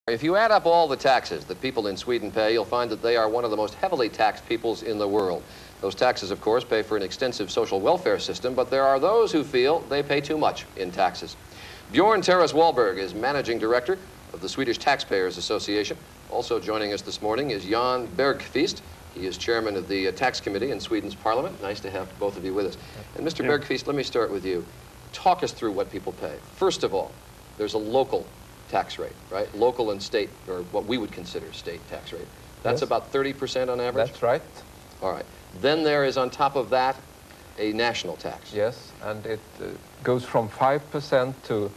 If you add up all the taxes that people in Sweden pay, you'll find that they are one of the most heavily taxed peoples in the world. Those taxes, of course, pay for an extensive social welfare system, but there are those who feel they pay too much in taxes. Björn Tarras-Wahlberg is managing director of the Swedish Taxpayers Association. Also joining us this morning is Jan Bergqvist. He is chairman of the tax committee in Sweden's parliament. Nice to have both of you with us. And Mr. Bergqvist, let me start with you. Talk us through what people pay. First of all, there's a local tax rate, right? Local and state, or what we would consider state tax rate. That's about 30% on average? That's right. All right. Then there is, on top of that, a national tax. Yes, and it goes from 5% to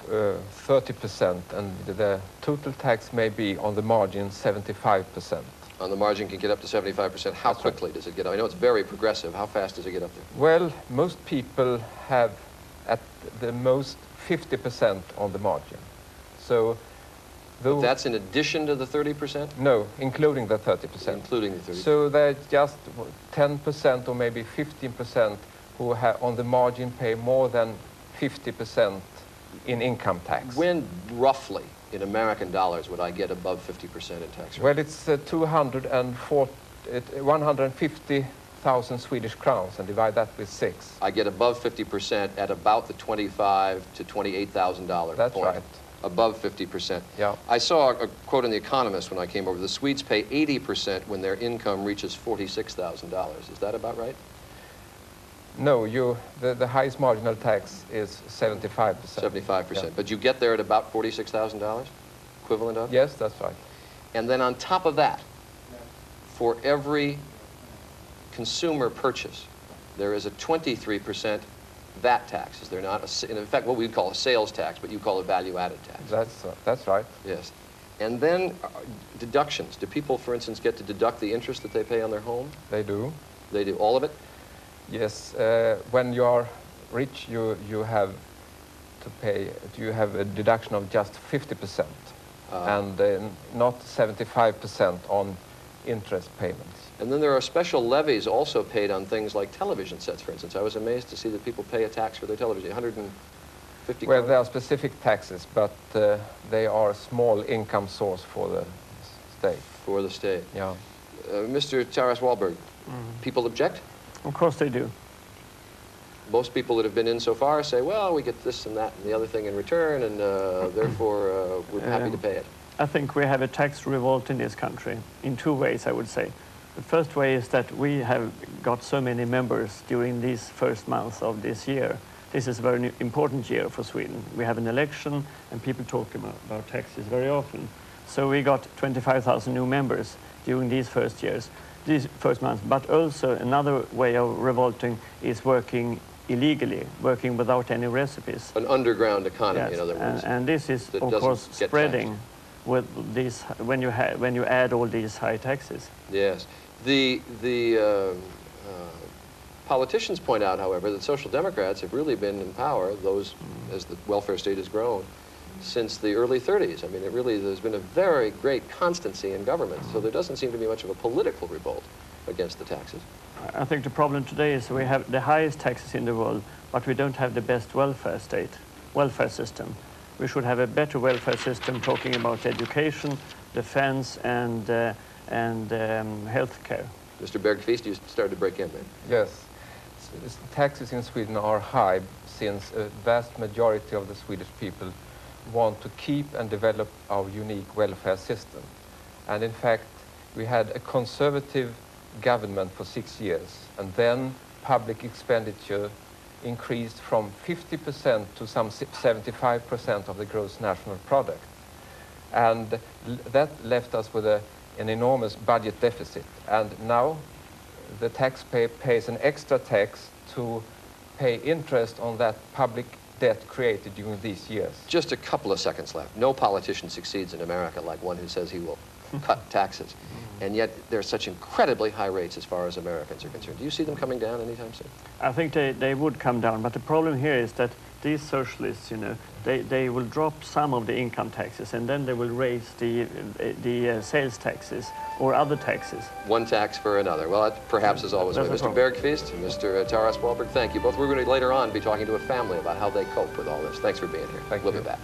30%, and the total tax may be on the margin 75%. On the margin can get up to 75%. How quickly does it get up? I know it's very progressive. How fast does it get up there? Well, most people have at the most 50% on the margin. So that's in addition to the 30%? No, including the 30%. Including the 30%. So there's just 10% or maybe 15% who have on the margin pay more than 50% in income tax. When roughly in American dollars would I get above 50% in tax rate? Well, it's 150,000 Swedish crowns, and divide that with 6. I get above 50% at about the $25,000 to $28,000 That's point. right. Above 50%. Yeah. I saw a quote in The Economist when I came over. The Swedes pay 80% when their income reaches $46,000. Is that about right? No, the highest marginal tax is 75%. 75%. Yeah. But you get there at about $46,000, equivalent of? Yes, that's right. And then on top of that, for every consumer purchase, there is a 23% VAT tax, is there not? In fact, what we call a sales tax, but you call it value-added tax. That's right. Yes. And then deductions. Do people, for instance, get to deduct the interest that they pay on their home? They do. They do. All of it? Yes. When you are rich, you have to pay. You have a deduction of just 50%, and not 75% on interest payments. And then there are special levies also paid on things like television sets, for instance. I was amazed to see that people pay a tax for their television, 150. Well, there are specific taxes, but they are a small income source for the state. For the state. Yeah. Mr. Tarras-Wahlberg, people object? Of course they do. Most people that have been in so far say, well, we get this and that and the other thing in return, and therefore we're happy to pay it. I think we have a tax revolt in this country in 2 ways, I would say. The first way is that we have got so many members during these first months of this year. This is a very important year for Sweden. We have an election and people talk about taxes very often. So we got 25,000 new members during these first months. But also another way of revolting is working illegally, working without any recipes. An underground economy, yes. In other words. And this is, of course, spreading with these, when you add all these high taxes. Yes. The politicians point out, however, that Social Democrats have really been in power, those as the welfare state has grown, since the early 30s. I mean, there's been a very great constancy in government, so there doesn't seem to be much of a political revolt against the taxes. I think the problem today is we have the highest taxes in the world, but we don't have the best welfare system. We should have a better welfare system, talking about education, defense, and health care. Mr. Bergqvist, you started to break in there. Yes. Taxes in Sweden are high since a vast majority of the Swedish people want to keep and develop our unique welfare system. And in fact, we had a conservative government for 6 years, and then public expenditure increased from 50% to some 75% of the gross national product. And that left us with an enormous budget deficit. And now the taxpayer pays an extra tax to pay interest on that public debt created during these years. Just a couple of seconds left. No politician succeeds in America like one who says he will cut taxes. And yet there's such incredibly high rates as far as Americans are concerned. Do you see them coming down anytime soon? I think they would come down, but the problem here is that these socialists, you know, they will drop some of the income taxes and then they will raise the sales taxes or other taxes. One tax for another. Well, that perhaps is always the way. Mr. Bergqvist and Mr. Tarras-Wahlberg, thank you both. We're going to later on be talking to a family about how they cope with all this. Thanks for being here. Thank we'll you. be back.